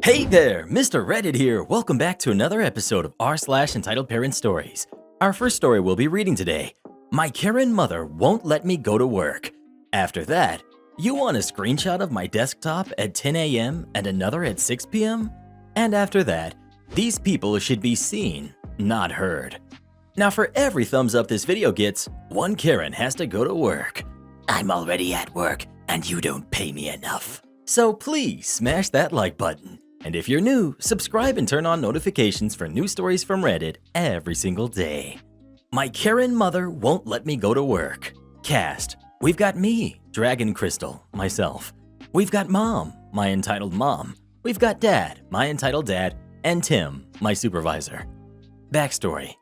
Hey there, Mr. Reddit here. Welcome back to another episode of r/entitled parent stories. Our first story we'll be reading today. My Karen mother won't let me go to work. After that, you want a screenshot of my desktop at 10 a.m. and another at 6 p.m.? And after that, these people should be seen, not heard. Now for every thumbs up this video gets, one Karen has to go to work. I'm already at work and you don't pay me enough. So please smash that like button. And if you're new, subscribe and turn on notifications for new stories from Reddit every single day. My Karen mother won't let me go to work. Cast. We've got me, Dragon Crystal, myself. We've got Mom, my entitled mom. We've got Dad, my entitled dad, and Tim, my supervisor. Backstory.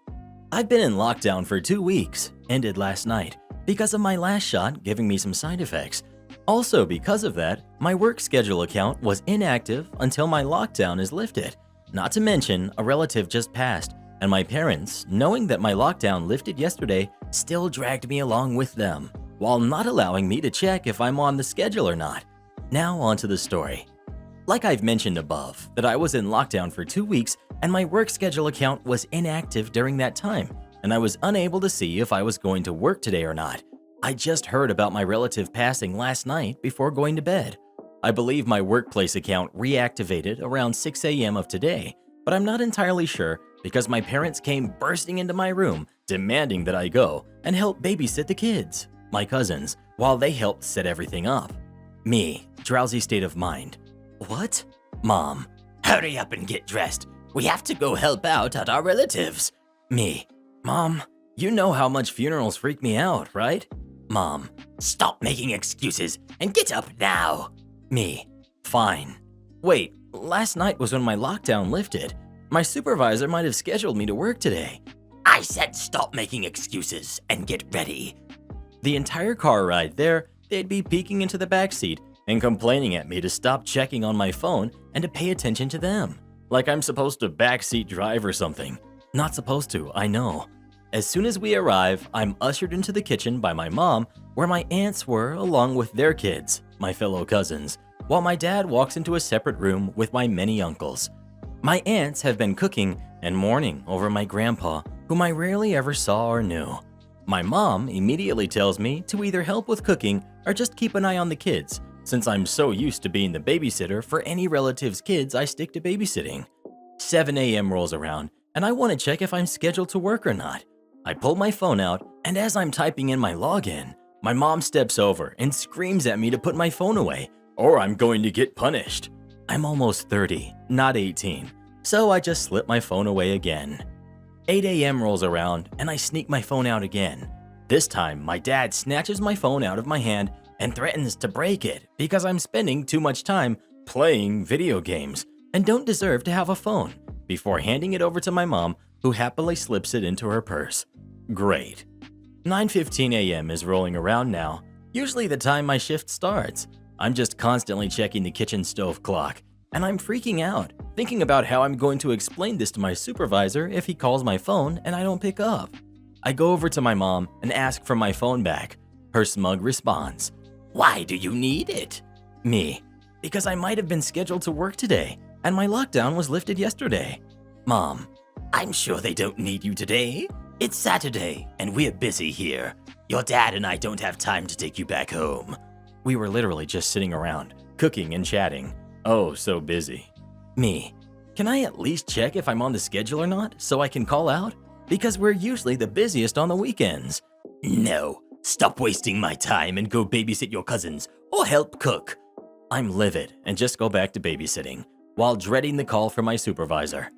I've been in lockdown for 2 weeks, ended last night, because of my last shot giving me some side effects. Also, because of that, my work schedule account was inactive until my lockdown is lifted. Not to mention, a relative just passed, and my parents, knowing that my lockdown lifted yesterday, still dragged me along with them, while not allowing me to check if I'm on the schedule or not. Now onto the story. Like I've mentioned above, that I was in lockdown for 2 weeks and my work schedule account was inactive during that time, and I was unable to see if I was going to work today or not. I just heard about my relative passing last night before going to bed. I believe my workplace account reactivated around 6 a.m. of today, but I'm not entirely sure because my parents came bursting into my room demanding that I go and help babysit the kids, my cousins, while they helped set everything up. Me, drowsy state of mind. What? Mom, hurry up and get dressed. We have to go help out at our relatives. Me, Mom, you know how much funerals freak me out, right? Mom, stop making excuses and get up now. Me, fine. Wait, last night was when my lockdown lifted. My supervisor might have scheduled me to work today. I said stop making excuses and get ready. The entire car ride there, they'd be peeking into the backseat and complaining at me to stop checking on my phone and to pay attention to them. Like I'm supposed to backseat drive or something. Not supposed to, I know. As soon as we arrive, I'm ushered into the kitchen by my mom, where my aunts were along with their kids, my fellow cousins, while my dad walks into a separate room with my many uncles. My aunts have been cooking and mourning over my grandpa, whom I rarely ever saw or knew. My mom immediately tells me to either help with cooking or just keep an eye on the kids, since I'm so used to being the babysitter for any relative's kids I stick to babysitting. 7 a.m. rolls around, and I want to check if I'm scheduled to work or not. I pull my phone out, and as I'm typing in my login, my mom steps over and screams at me to put my phone away, or I'm going to get punished. I'm almost 30, not 18, so I just slip my phone away again. 8 a.m. rolls around, and I sneak my phone out again. This time, my dad snatches my phone out of my hand and threatens to break it because I'm spending too much time playing video games and don't deserve to have a phone, before handing it over to my mom, who happily slips it into her purse. Great. 9:15 a.m. is rolling around now, usually the time my shift starts. I'm just constantly checking the kitchen stove clock, and I'm freaking out, thinking about how I'm going to explain this to my supervisor if he calls my phone and I don't pick up. I go over to my mom and ask for my phone back. Her smug response, "Why do you need it?" Me, because I might have been scheduled to work today, and my lockdown was lifted yesterday. Mom, I'm sure they don't need you today. It's Saturday, and we're busy here. Your dad and I don't have time to take you back home. We were literally just sitting around, cooking and chatting. Oh, so busy. Me, can I at least check if I'm on the schedule or not, so I can call out? Because we're usually the busiest on the weekends. No, stop wasting my time and go babysit your cousins, or help cook. I'm livid and just go back to babysitting, while dreading the call from my supervisor.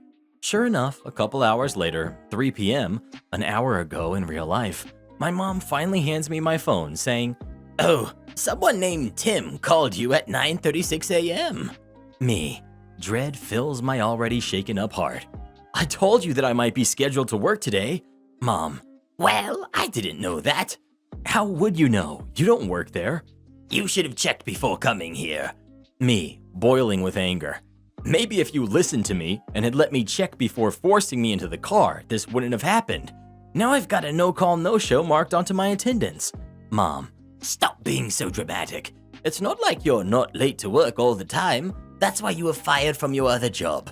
Sure enough, a couple hours later, 3 p.m., an hour ago in real life, my mom finally hands me my phone saying, "Oh, someone named Tim called you at 9:36 a.m. Me, dread fills my already shaken up heart. I told you that I might be scheduled to work today. Mom, well, I didn't know that. How would you know? You don't work there. You should have checked before coming here. Me, boiling with anger. Maybe if you listened to me and had let me check before forcing me into the car, this wouldn't have happened. Now I've got a no-call, no-show marked onto my attendance. Mom, stop being so dramatic. It's not like you're not late to work all the time. That's why you were fired from your other job.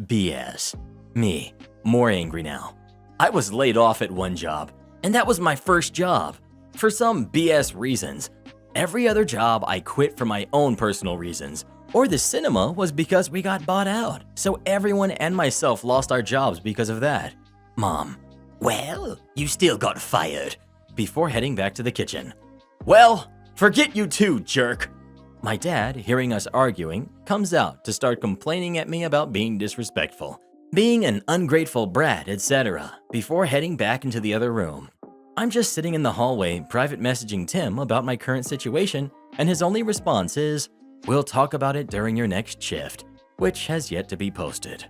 BS. Me, more angry now. I was laid off at one job, and that was my first job. For some BS reasons. Every other job I quit for my own personal reasons, or the cinema was because we got bought out, so everyone and myself lost our jobs because of that. Mom, well, you still got fired. Before heading back to the kitchen. Well, forget you too, jerk. My dad, hearing us arguing, comes out to start complaining at me about being disrespectful, being an ungrateful brat, etc., before heading back into the other room. I'm just sitting in the hallway private messaging Tim about my current situation, and his only response is, "We'll talk about it during your next shift," which has yet to be posted.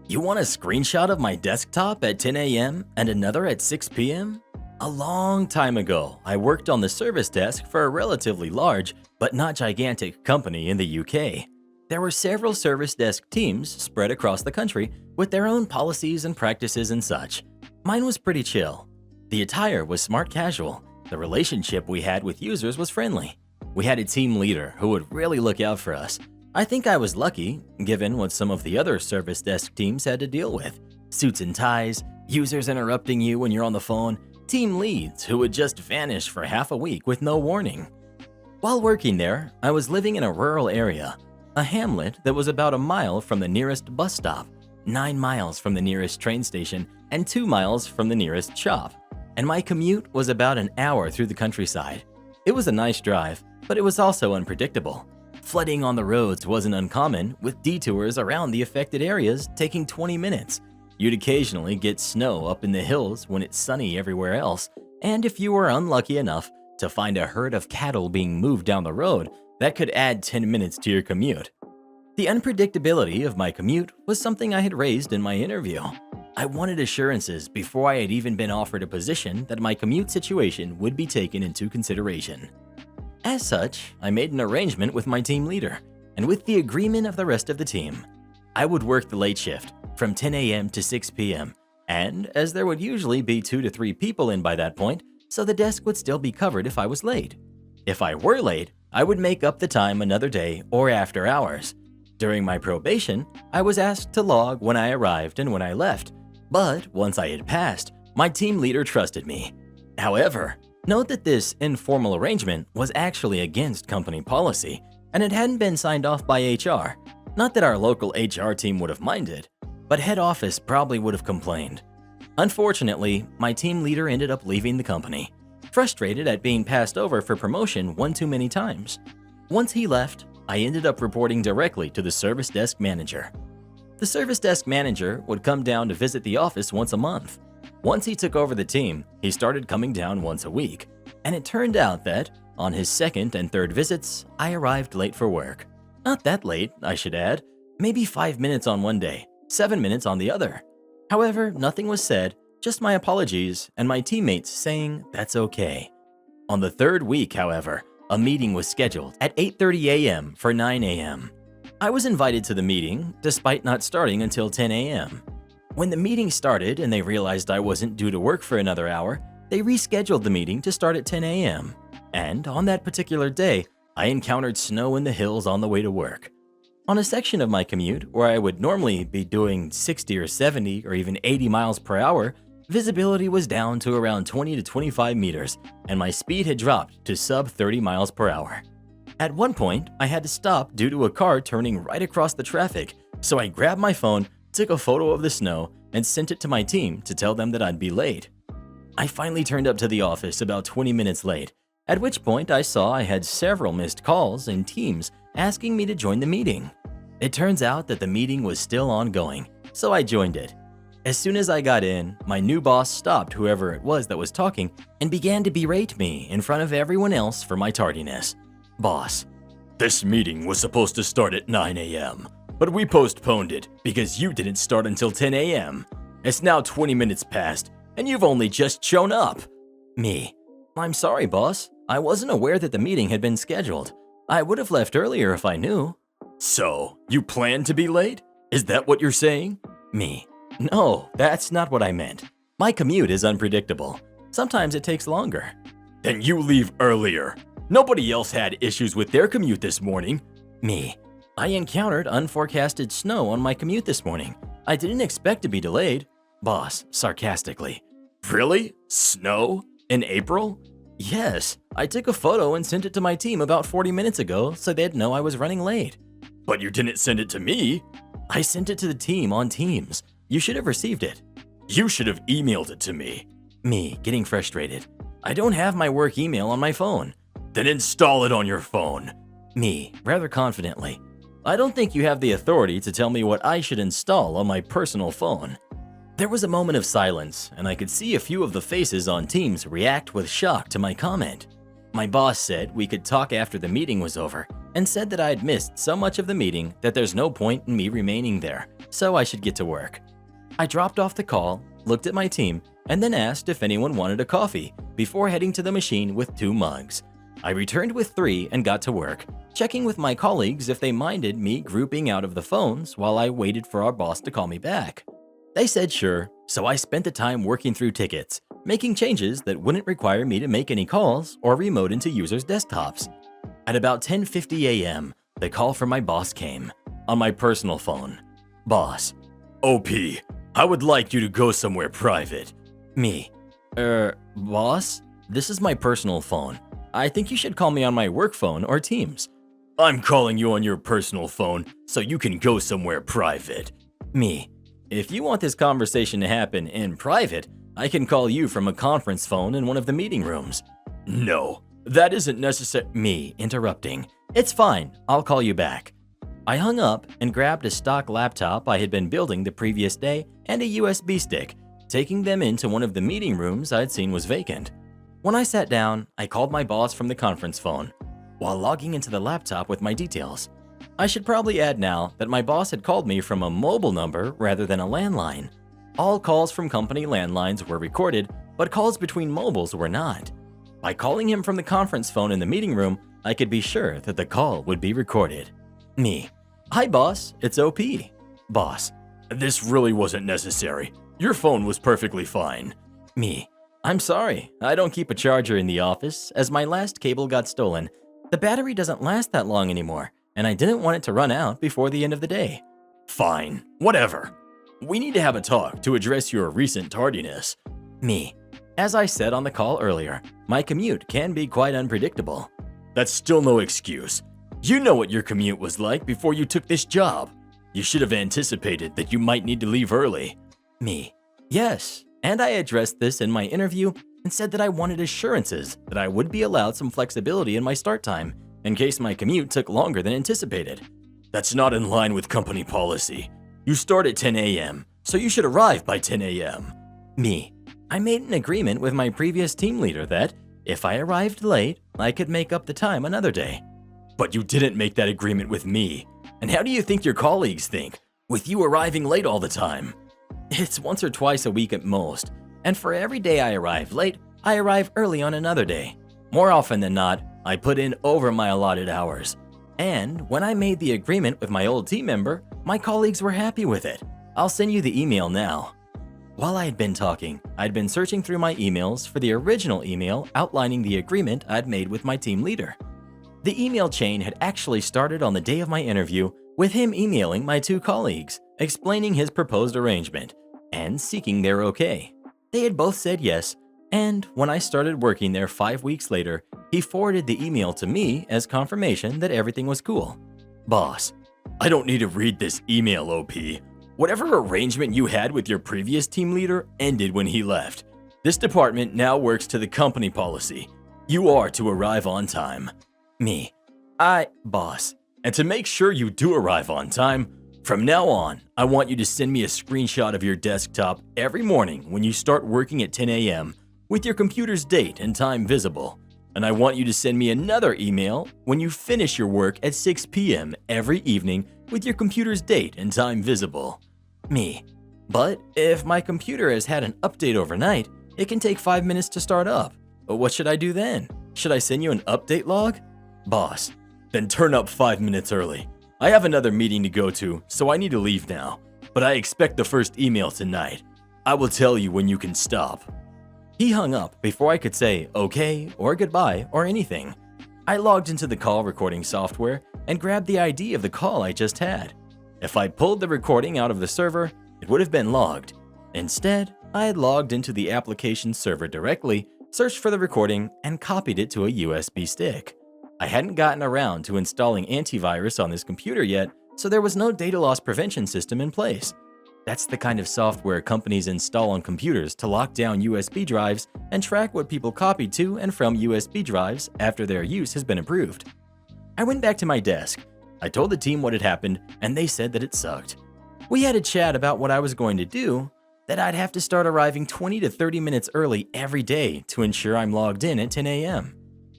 You want a screenshot of my desktop at 10 a.m. and another at 6 p.m.? A long time ago, I worked on the service desk for a relatively large, but not gigantic company in the UK. There were several service desk teams spread across the country with their own policies and practices and such. Mine was pretty chill. The attire was smart casual. The relationship we had with users was friendly. We had a team leader who would really look out for us. I think I was lucky, given what some of the other service desk teams had to deal with. Suits and ties, users interrupting you when you're on the phone, team leads who would just vanish for half a week with no warning. While working there, I was living in a rural area, a hamlet that was about a mile from the nearest bus stop, 9 miles from the nearest train station, and 2 miles from the nearest shop. And my commute was about an hour through the countryside. It was a nice drive, but it was also unpredictable. Flooding on the roads wasn't uncommon, with detours around the affected areas taking 20 minutes. You'd occasionally get snow up in the hills when it's sunny everywhere else, and if you were unlucky enough to find a herd of cattle being moved down the road, that could add 10 minutes to your commute. The unpredictability of my commute was something I had raised in my interview. I wanted assurances before I had even been offered a position that my commute situation would be taken into consideration. As such, I made an arrangement with my team leader, and with the agreement of the rest of the team. I would work the late shift from 10 a.m. to 6 p.m., and as there would usually be 2 to 3 people in by that point, so the desk would still be covered if I was late. If I were late, I would make up the time another day or after hours. During my probation, I was asked to log when I arrived and when I left, but once I had passed, my team leader trusted me. However, note that this informal arrangement was actually against company policy, and it hadn't been signed off by HR. Not that our local HR team would have minded, but head office probably would have complained. Unfortunately, my team leader ended up leaving the company, frustrated at being passed over for promotion one too many times. Once he left, I ended up reporting directly to the service desk manager. The service desk manager would come down to visit the office once a month. Once he took over the team, he started coming down once a week, and it turned out that, on his second and third visits, I arrived late for work. Not that late, I should add, maybe 5 minutes on one day, 7 minutes on the other. However, nothing was said, just my apologies and my teammates saying that's okay. On the third week, however, a meeting was scheduled at 8:30 a.m. for 9 a.m. I was invited to the meeting, despite not starting until 10 a.m. When the meeting started and they realized I wasn't due to work for another hour, they rescheduled the meeting to start at 10 a.m. And on that particular day, I encountered snow in the hills on the way to work. On a section of my commute where I would normally be doing 60 or 70 or even 80 miles per hour, visibility was down to around 20 to 25 meters, and my speed had dropped to sub 30 miles per hour. At one point, I had to stop due to a car turning right across the traffic, so I grabbed my phone, took a photo of the snow, and sent it to my team to tell them that I'd be late. I finally turned up to the office about 20 minutes late, at which point I saw I had several missed calls and teams asking me to join the meeting. It turns out that the meeting was still ongoing, so I joined it. As soon as I got in, my new boss stopped whoever it was that was talking and began to berate me in front of everyone else for my tardiness. Boss, this meeting was supposed to start at 9 a.m., but we postponed it because you didn't start until 10 a.m. It's now 20 minutes past, and you've only just shown up. Me, I'm sorry, boss. I wasn't aware that the meeting had been scheduled. I would have left earlier if I knew. So, you plan to be late? Is that what you're saying? Me, no, that's not what I meant. My commute is unpredictable. Sometimes it takes longer. Then you leave earlier. Nobody else had issues with their commute this morning. Me, I encountered unforecasted snow on my commute this morning. I didn't expect to be delayed. Boss, sarcastically. Really? Snow? In April? Yes, I took a photo and sent it to my team about 40 minutes ago so they'd know I was running late. But you didn't send it to me. I sent it to the team on Teams. You should have received it. You should have emailed it to me. Me, getting frustrated. I don't have my work email on my phone. Then install it on your phone. Me, rather confidently. I don't think you have the authority to tell me what I should install on my personal phone. There was a moment of silence, and I could see a few of the faces on Teams react with shock to my comment. My boss said we could talk after the meeting was over, and said that I had missed so much of the meeting that there's no point in me remaining there, so I should get to work. I dropped off the call, looked at my team, and then asked if anyone wanted a coffee before heading to the machine with 2 mugs. I returned with 3 and got to work, checking with my colleagues if they minded me grouping out of the phones while I waited for our boss to call me back. They said sure, so I spent the time working through tickets, making changes that wouldn't require me to make any calls or remote into users' desktops. At about 10:50 a.m., the call from my boss came, on my personal phone. Boss. OP, I would like you to go somewhere private. Me. Boss? This is my personal phone. I think you should call me on my work phone or Teams. I'm calling you on your personal phone so you can go somewhere private. Me. If you want this conversation to happen in private, I can call you from a conference phone in one of the meeting rooms. No, that isn't necessary. Me, interrupting. It's fine, I'll call you back. I hung up and grabbed a stock laptop I had been building the previous day and a USB stick, taking them into one of the meeting rooms I'd seen was vacant. When I sat down, I called my boss from the conference phone, while logging into the laptop with my details. I should probably add now that my boss had called me from a mobile number rather than a landline. All calls from company landlines were recorded, but calls between mobiles were not. By calling him from the conference phone in the meeting room, I could be sure that the call would be recorded. Me. Hi boss, it's OP. Boss. This really wasn't necessary. Your phone was perfectly fine. Me. I'm sorry, I don't keep a charger in the office as my last cable got stolen. The battery doesn't last that long anymore, and I didn't want it to run out before the end of the day. Fine, whatever. We need to have a talk to address your recent tardiness. Me. As I said on the call earlier, my commute can be quite unpredictable. That's still no excuse. You know what your commute was like before you took this job. You should have anticipated that you might need to leave early. Me. Yes, and I addressed this in my interview and said that I wanted assurances that I would be allowed some flexibility in my start time in case my commute took longer than anticipated. That's not in line with company policy. You start at 10 a.m., so you should arrive by 10 a.m. Me. I made an agreement with my previous team leader that, if I arrived late, I could make up the time another day. But you didn't make that agreement with me. And how do you think your colleagues think, with you arriving late all the time? It's once or twice a week at most, and for every day I arrive late, I arrive early on another day. More often than not, I put in over my allotted hours. And when I made the agreement with my old team member, my colleagues were happy with it. I'll send you the email now. While I had been talking, I'd been searching through my emails for the original email outlining the agreement I'd made with my team leader. The email chain had actually started on the day of my interview with him emailing my 2 colleagues, explaining his proposed arrangement and seeking their okay. They had both said yes, and when I started working there 5 weeks later, he forwarded the email to me as confirmation that everything was cool. Boss, I don't need to read this email, OP. Whatever arrangement you had with your previous team leader ended when he left. This department now works to the company policy. You are to arrive on time. Me. Boss. And to make sure you do arrive on time, from now on, I want you to send me a screenshot of your desktop every morning when you start working at 10 a.m. with your computer's date and time visible. And I want you to send me another email when you finish your work at 6 p.m. every evening with your computer's date and time visible. Me. But if my computer has had an update overnight, it can take 5 minutes to start up. But what should I do then? Should I send you an update log? Boss. Then turn up 5 minutes early. I have another meeting to go to, so I need to leave now. But I expect the first email tonight. I will tell you when you can stop. He hung up before I could say okay or goodbye or anything. I logged into the call recording software and grabbed the ID of the call I just had. If I pulled the recording out of the server, it would have been logged. Instead, I had logged into the application server directly, searched for the recording, and copied it to a USB stick. I hadn't gotten around to installing antivirus on this computer yet, so there was no data loss prevention system in place. That's the kind of software companies install on computers to lock down USB drives and track what people copied to and from USB drives after their use has been approved. I went back to my desk. I told the team what had happened, and they said that it sucked. We had a chat about what I was going to do, that I'd have to start arriving 20 to 30 minutes early every day to ensure I'm logged in at 10 a.m.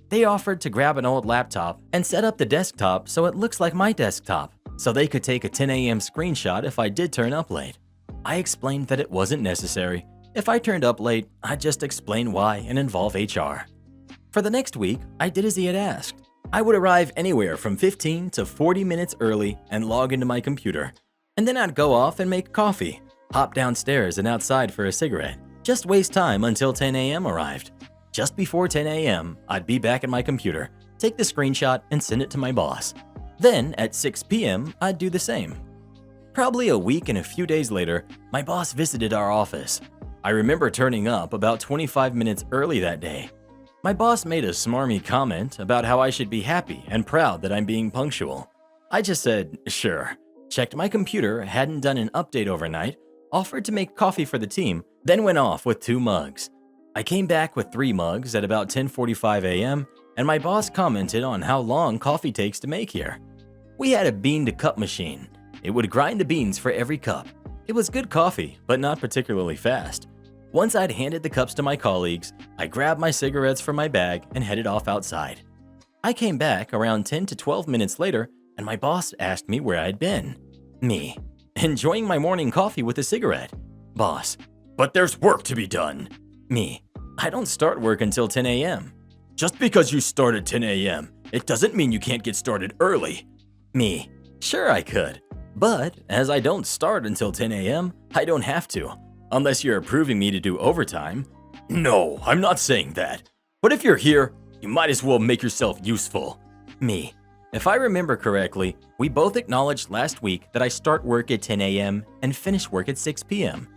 They offered to grab an old laptop and set up the desktop so it looks like my desktop, so they could take a 10 a.m. screenshot if I did turn up late. I explained that it wasn't necessary. If I turned up late, I'd just explain why and involve HR. For the next week, I did as he had asked. I would arrive anywhere from 15 to 40 minutes early and log into my computer. And then I'd go off and make coffee, hop downstairs and outside for a cigarette, just waste time until 10 a.m. arrived. Just before 10 a.m., I'd be back at my computer, take the screenshot and send it to my boss. Then at 6 p.m., I'd do the same. Probably a week and a few days later, my boss visited our office. I remember turning up about 25 minutes early that day. My boss made a smarmy comment about how I should be happy and proud that I'm being punctual. I just said, sure, checked my computer, hadn't done an update overnight, offered to make coffee for the team, then went off with 2 mugs. I came back with 3 mugs at about 10:45 a.m., and my boss commented on how long coffee takes to make here. We had a bean-to-cup machine. It would grind the beans for every cup. It was good coffee, but not particularly fast. Once I'd handed the cups to my colleagues, I grabbed my cigarettes from my bag and headed off outside. I came back around 10 to 12 minutes later, and my boss asked me where I'd been. Me, enjoying my morning coffee with a cigarette. Boss, but there's work to be done. Me, I don't start work until 10 a.m. Just because you start at 10 a.m., it doesn't mean you can't get started early. Me, sure I could. But as I don't start until 10 a.m., I don't have to, unless you're approving me to do overtime. No, I'm not saying that. But if you're here, you might as well make yourself useful. Me, if I remember correctly, we both acknowledged last week that I start work at 10 a.m. and finish work at 6 p.m.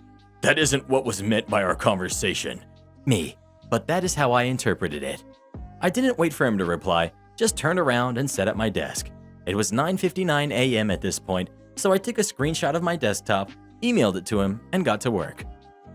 That isn't what was meant by our conversation. Me, but that is how I interpreted it. I didn't wait for him to reply, just turned around and sat at my desk. It was 9:59 a.m. at this point, so I took a screenshot of my desktop, emailed it to him, and got to work.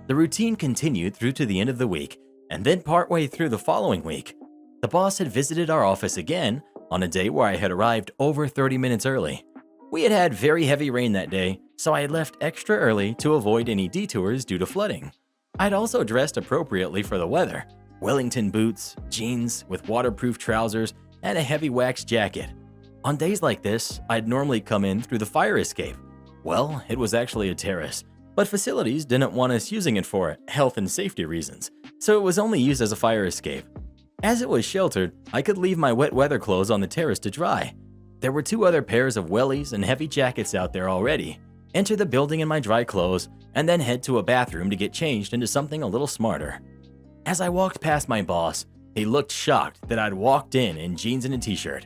The routine continued through to the end of the week, and then partway through the following week. The boss had visited our office again on a day where I had arrived over 30 minutes early. We had had very heavy rain that day, so I had left extra early to avoid any detours due to flooding. I'd also dressed appropriately for the weather: Wellington boots, jeans with waterproof trousers, and a heavy wax jacket. On days like this, I'd normally come in through the fire escape. Well, it was actually a terrace, but facilities didn't want us using it for health and safety reasons, so it was only used as a fire escape. As it was sheltered, I could leave my wet weather clothes on the terrace to dry. There were 2 other pairs of wellies and heavy jackets out there already. Enter the building in my dry clothes, and then head to a bathroom to get changed into something a little smarter. As I walked past my boss, he looked shocked that I'd walked in jeans and a t-shirt.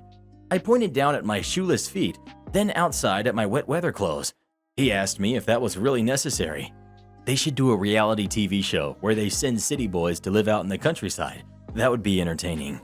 I pointed down at my shoeless feet, then outside at my wet weather clothes. He asked me if that was really necessary. They should do a reality TV show where they send city boys to live out in the countryside. That would be entertaining.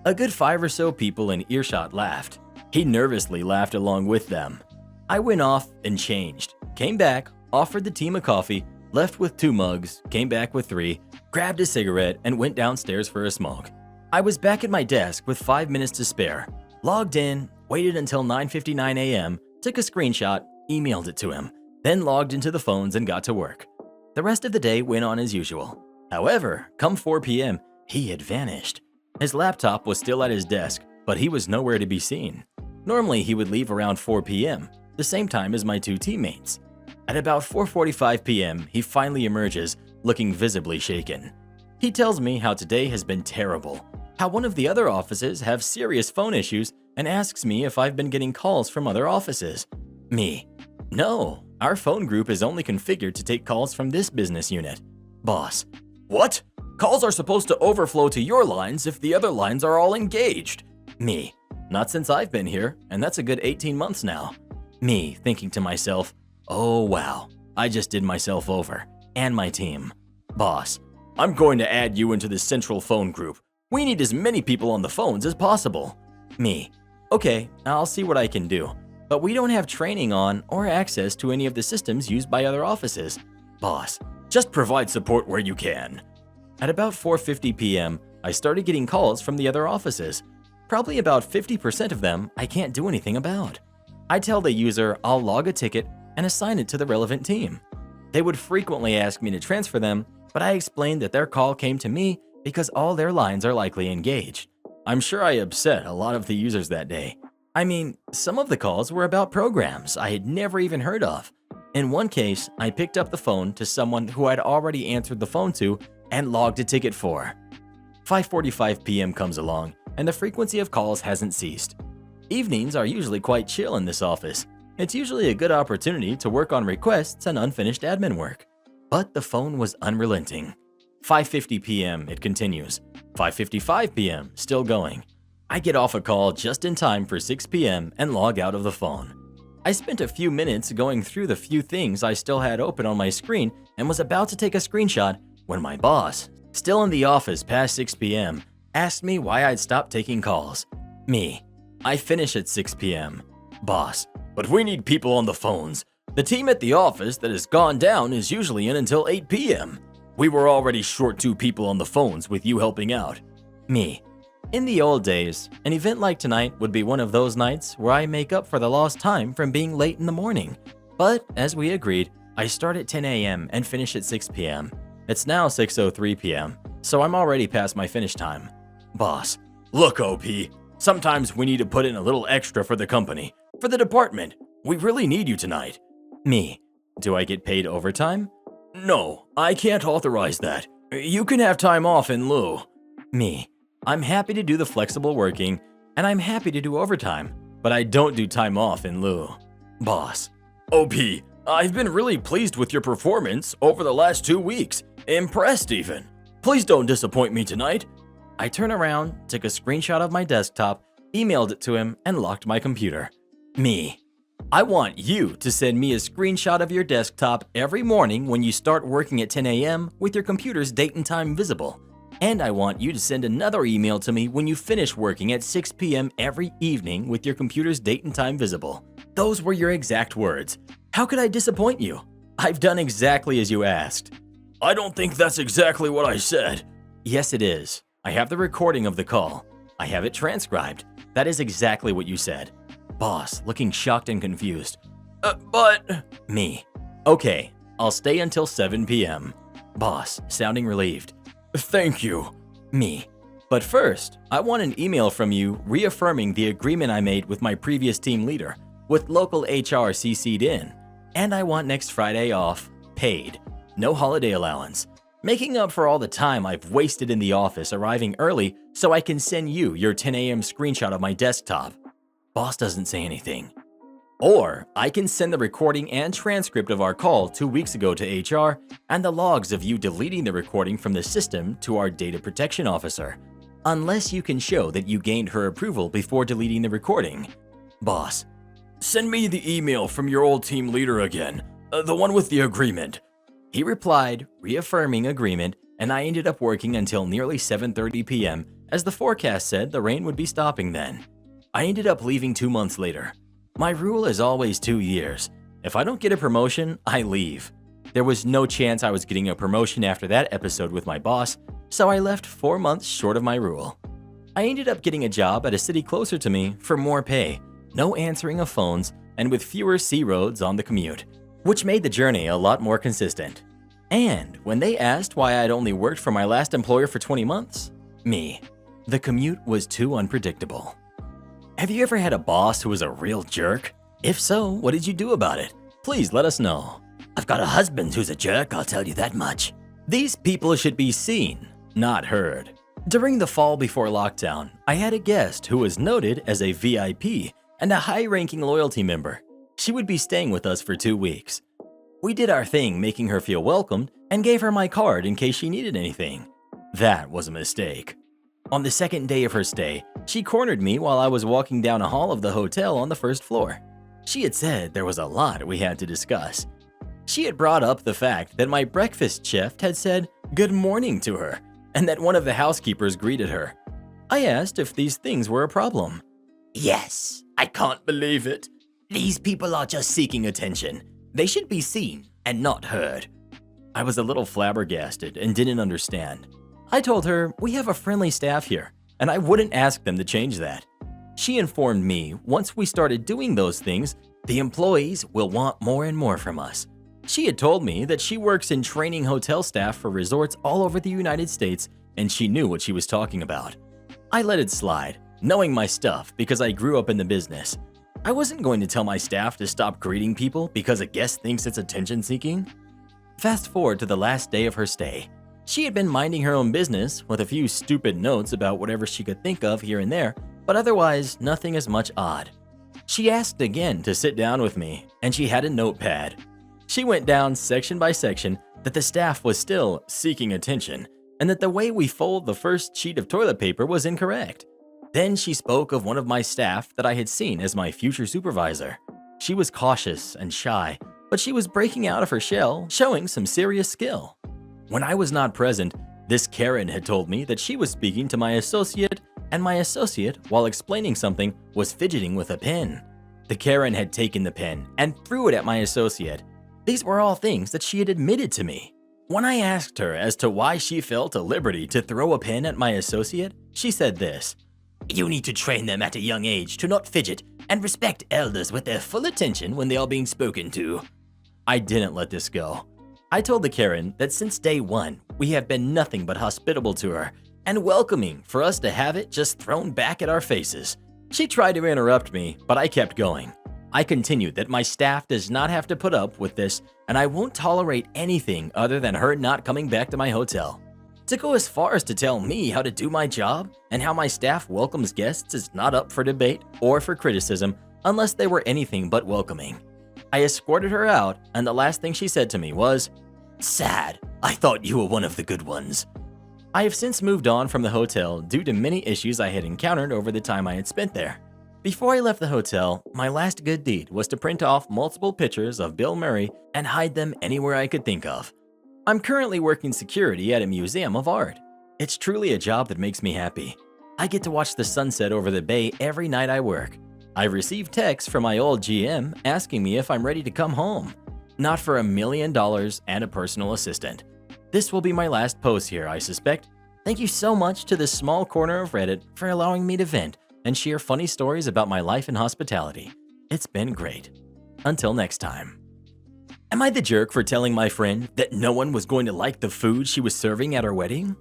A good 5 or so people in earshot laughed. He nervously laughed along with them. I went off and changed, came back, offered the team a coffee, left with 2 mugs, came back with 3, grabbed a cigarette, and went downstairs for a smoke. I was back at my desk with 5 minutes to spare. Logged in, waited until 9:59 a.m., took a screenshot, emailed it to him, then logged into the phones and got to work. The rest of the day went on as usual. However, come 4 p.m., he had vanished. His laptop was still at his desk, but he was nowhere to be seen. Normally, he would leave around 4 p.m., the same time as my 2 teammates. At about 4:45 p.m., he finally emerges, looking visibly shaken. He tells me how today has been terrible, how one of the other offices have serious phone issues, and asks me if I've been getting calls from other offices. Me, no, our phone group is only configured to take calls from this business unit. Boss, what? Calls are supposed to overflow to your lines if the other lines are all engaged. Me. Not since I've been here, and that's a good 18 months now. Me, thinking to myself, oh wow, I just did myself over, and my team. Boss. I'm going to add you into the central phone group. We need as many people on the phones as possible. Me. Okay, I'll see what I can do. But we don't have training on or access to any of the systems used by other offices. Boss. Just provide support where you can. At about 4:50 p.m., I started getting calls from the other offices. Probably about 50% of them I can't do anything about. I tell the user I'll log a ticket and assign it to the relevant team. They would frequently ask me to transfer them, but I explained that their call came to me because all their lines are likely engaged. I'm sure I upset a lot of the users that day. I mean, some of the calls were about programs I had never even heard of. In one case, I picked up the phone to someone who I'd already answered the phone to and logged a ticket for. 5:45 p.m. comes along, and the frequency of calls hasn't ceased. Evenings are usually quite chill in this office. It's usually a good opportunity to work on requests and unfinished admin work. But the phone was unrelenting. 5:50 p.m. it continues. 5:55 p.m. still going. I get off a call just in time for 6 p.m. and log out of the phone. I spent a few minutes going through the few things I still had open on my screen and was about to take a screenshot when my boss, still in the office past 6 p.m., asked me why I'd stopped taking calls. Me. I finish at 6 p.m. Boss. But we need people on the phones. The team at the office that has gone down is usually in until 8 p.m. We were already short 2 people on the phones with you helping out. Me. In the old days, an event like tonight would be one of those nights where I make up for the lost time from being late in the morning. But, as we agreed, I start at 10 a.m. and finish at 6 p.m. It's now 6:03 p.m., so I'm already past my finish time. Boss. Look, OP, sometimes we need to put in a little extra for the company, for the department. We really need you tonight. Me. Do I get paid overtime? No, I can't authorize that. You can have time off in lieu. Me. I'm happy to do the flexible working, and I'm happy to do overtime, but I don't do time off in lieu. Boss. OP, I've been really pleased with your performance over the last 2 weeks. Impressed even. Please don't disappoint me tonight. I turn around, took a screenshot of my desktop, emailed it to him, and locked my computer. Me. I want you to send me a screenshot of your desktop every morning when you start working at 10 a.m. with your computer's date and time visible. And I want you to send another email to me when you finish working at 6 p.m. every evening with your computer's date and time visible. Those were your exact words. How could I disappoint you? I've done exactly as you asked. I don't think that's exactly what I said. Yes, it is. I have the recording of the call. I have it transcribed. That is exactly what you said. Boss, looking shocked and confused. But... Me. Okay, I'll stay until 7 p.m. Boss, sounding relieved. Thank you. Me. But first, I want an email from you reaffirming the agreement I made with my previous team leader, with local HR CC'd in. And I want next Friday off, paid. No holiday allowance. Making up for all the time I've wasted in the office arriving early so I can send you your 10 a.m. screenshot of my desktop. Boss doesn't say anything. Or I can send the recording and transcript of our call 2 weeks ago to HR and the logs of you deleting the recording from the system to our data protection officer, unless you can show that you gained her approval before deleting the recording. Boss. Send me the email from your old team leader again, the one with the agreement. He replied, reaffirming agreement, and I ended up working until nearly 7:30 p.m. as the forecast said the rain would be stopping then. I ended up leaving 2 months later. My rule is always 2 years. If I don't get a promotion, I leave. There was no chance I was getting a promotion after that episode with my boss, so I left 4 months short of my rule. I ended up getting a job at a city closer to me for more pay, no answering of phones, and with fewer C roads on the commute, which made the journey a lot more consistent. And when they asked why I'd only worked for my last employer for 20 months, me. The commute was too unpredictable. Have you ever had a boss who was a real jerk? If so, what did you do about it? Please let us know. I've got a husband who's a jerk, I'll tell you that much. These people should be seen, not heard. During the fall before lockdown, I had a guest who was noted as a VIP and a high-ranking loyalty member. She would be staying with us for 2 weeks. We did our thing making her feel welcomed and gave her my card in case she needed anything. That was a mistake. On the second day of her stay, she cornered me while I was walking down a hall of the hotel on the first floor. She had said there was a lot we had to discuss. She had brought up the fact that my breakfast chef had said good morning to her and that one of the housekeepers greeted her. I asked if these things were a problem. Yes, I can't believe it. These people are just seeking attention. They should be seen and not heard. I was a little flabbergasted and didn't understand. I told her we have a friendly staff here and I wouldn't ask them to change that. She informed me once we started doing those things, the employees will want more and more from us. She had told me that she works in training hotel staff for resorts all over the United States and she knew what she was talking about. I let it slide, knowing my stuff because I grew up in the business. I wasn't going to tell my staff to stop greeting people because a guest thinks it's attention-seeking. Fast forward to the last day of her stay. She had been minding her own business with a few stupid notes about whatever she could think of here and there, but otherwise nothing as much odd. She asked again to sit down with me, and she had a notepad. She went down section by section that the staff was still seeking attention and that the way we fold the first sheet of toilet paper was incorrect. Then she spoke of one of my staff that I had seen as my future supervisor. She was cautious and shy, but she was breaking out of her shell, showing some serious skill. When I was not present, this Karen had told me that she was speaking to my associate, and my associate, while explaining something, was fidgeting with a pen. The Karen had taken the pen and threw it at my associate. These were all things that she had admitted to me. When I asked her as to why she felt a liberty to throw a pen at my associate, she said this: "You need to train them at a young age to not fidget and respect elders with their full attention when they are being spoken to." I didn't let this go. I told the Karen that since day one, we have been nothing but hospitable to her and welcoming for us to have it just thrown back at our faces. She tried to interrupt me, but I kept going. I continued that my staff does not have to put up with this and I won't tolerate anything other than her not coming back to my hotel. To go as far as to tell me how to do my job and how my staff welcomes guests is not up for debate or for criticism unless they were anything but welcoming. I escorted her out and the last thing she said to me was, "Sad, I thought you were one of the good ones." I have since moved on from the hotel due to many issues I had encountered over the time I had spent there. Before I left the hotel, my last good deed was to print off multiple pictures of Bill Murray and hide them anywhere I could think of. I'm currently working security at a museum of art. It's truly a job that makes me happy. I get to watch the sunset over the bay every night I work. I received texts from my old GM asking me if I'm ready to come home. Not for $1 million and a personal assistant. This will be my last post here, I suspect. Thank you so much to this small corner of Reddit for allowing me to vent and share funny stories about my life in hospitality. It's been great. Until next time. Am I the jerk for telling my friend that no one was going to like the food she was serving at our wedding?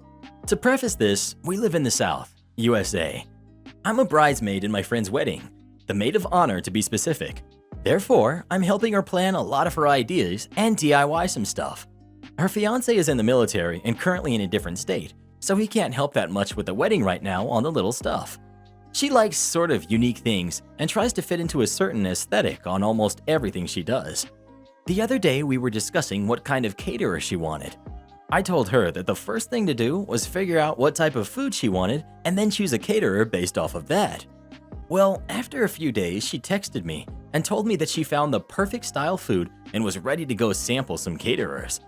To preface this, we live in the South, USA. I'm a bridesmaid in my friend's wedding, the maid of honor to be specific. Therefore, I'm helping her plan a lot of her ideas and DIY some stuff. Her fiancé is in the military and currently in a different state, so he can't help that much with the wedding right now on the little stuff. She likes sort of unique things and tries to fit into a certain aesthetic on almost everything she does. The other day we were discussing what kind of caterer she wanted. I told her that the first thing to do was figure out what type of food she wanted and then choose a caterer based off of that. Well, after a few days she texted me and told me that she found the perfect style food and was ready to go sample some caterers.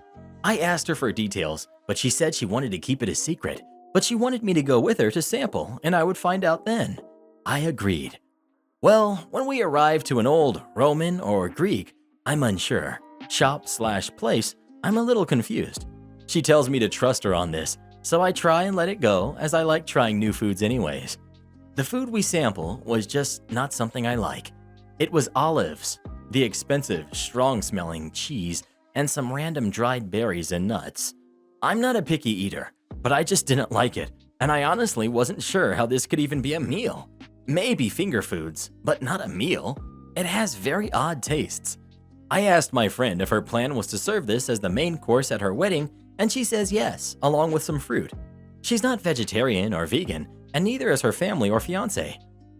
I asked her for details, but she said she wanted to keep it a secret, but she wanted me to go with her to sample and I would find out then. I agreed. Well, when we arrived to an old Roman or Greek, I'm unsure. Shop/place, I'm a little confused. She tells me to trust her on this, so I try and let it go as I like trying new foods anyways. The food we sample was just not something I like. It was olives, the expensive, strong-smelling cheese, and some random dried berries and nuts. I'm not a picky eater, but I just didn't like it, and I honestly wasn't sure how this could even be a meal. Maybe finger foods, but not a meal. It has very odd tastes. I asked my friend if her plan was to serve this as the main course at her wedding, and she says yes, along with some fruit. She's not vegetarian or vegan, and neither is her family or fiance.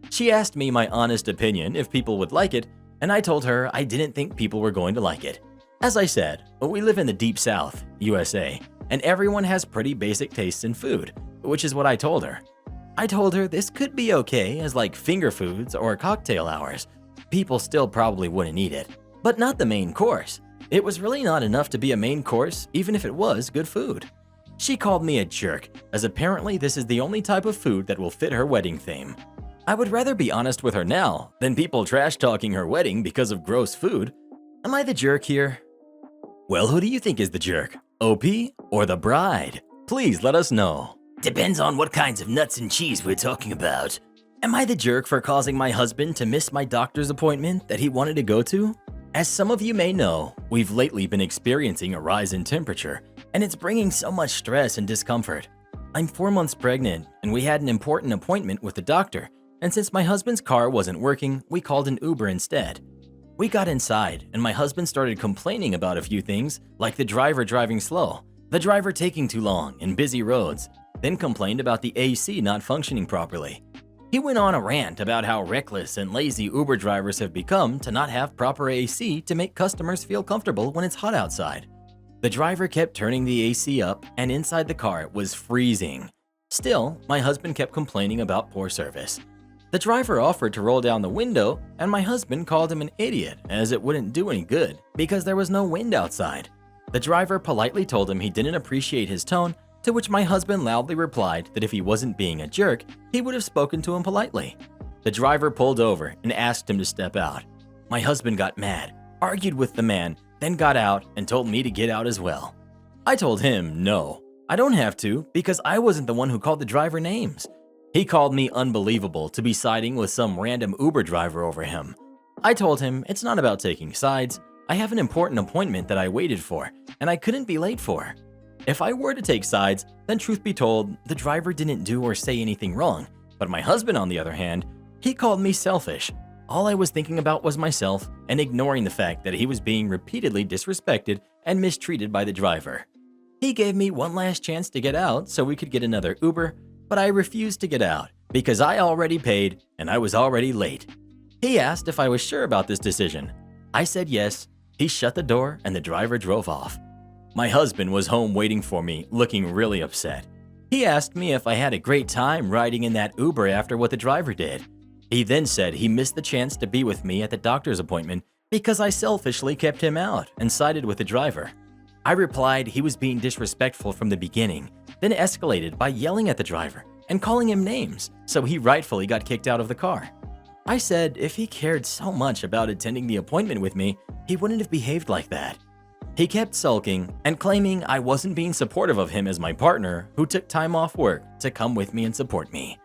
She asked me my honest opinion if people would like it, and I told her I didn't think people were going to like it. As I said, we live in the deep South, USA, and everyone has pretty basic tastes in food, which is what I told her. I told her this could be okay as like finger foods or cocktail hours. People still probably wouldn't eat it, but not the main course. It was really not enough to be a main course, even if it was good food. She called me a jerk, as apparently this is the only type of food that will fit her wedding theme. I would rather be honest with her now than people trash-talking her wedding because of gross food. Am I the jerk here? Well, who do you think is the jerk? OP or the bride? Please let us know. Depends on what kinds of nuts and cheese we're talking about. Am I the jerk for causing my husband to miss my doctor's appointment that he wanted to go to? As some of you may know, we've lately been experiencing a rise in temperature, and it's bringing so much stress and discomfort. I'm 4 months pregnant, and we had an important appointment with the doctor, and since my husband's car wasn't working, we called an Uber instead. We got inside, and my husband started complaining about a few things, like the driver driving slow, the driver taking too long in busy roads, then complained about the AC not functioning properly. He went on a rant about how reckless and lazy Uber drivers have become to not have proper AC to make customers feel comfortable when it's hot outside. The driver kept turning the AC up, and inside the car it was freezing. Still, my husband kept complaining about poor service. The driver offered to roll down the window, and my husband called him an idiot as it wouldn't do any good because there was no wind outside. The driver politely told him he didn't appreciate his tone, to which my husband loudly replied that if he wasn't being a jerk, he would have spoken to him politely. The driver pulled over and asked him to step out. My husband got mad, argued with the man, then got out and told me to get out as well. I told him no, I don't have to because I wasn't the one who called the driver names. He called me unbelievable to be siding with some random Uber driver over him. I told him it's not about taking sides. I have an important appointment that I waited for, and I couldn't be late for. If I were to take sides, then truth be told, the driver didn't do or say anything wrong. But my husband, on the other hand, he called me selfish. All I was thinking about was myself and ignoring the fact that he was being repeatedly disrespected and mistreated by the driver. He gave me one last chance to get out so we could get another Uber, but I refused to get out because I already paid and I was already late. He asked if I was sure about this decision. I said yes. He shut the door and the driver drove off. My husband was home waiting for me, looking really upset. He asked me if I had a great time riding in that Uber after what the driver did. He then said he missed the chance to be with me at the doctor's appointment because I selfishly kept him out and sided with the driver. I replied he was being disrespectful from the beginning, then escalated by yelling at the driver and calling him names, so he rightfully got kicked out of the car. I said if he cared so much about attending the appointment with me, he wouldn't have behaved like that. He kept sulking and claiming I wasn't being supportive of him as my partner who took time off work to come with me and support me.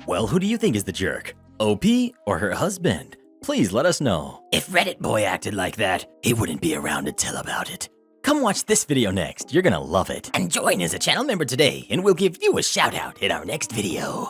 Well, who do you think is the jerk? OP or her husband? Please let us know. If Reddit boy acted like that, he wouldn't be around to tell about it. Come watch this video next, you're gonna love it. And join as a channel member today and we'll give you a shout out in our next video.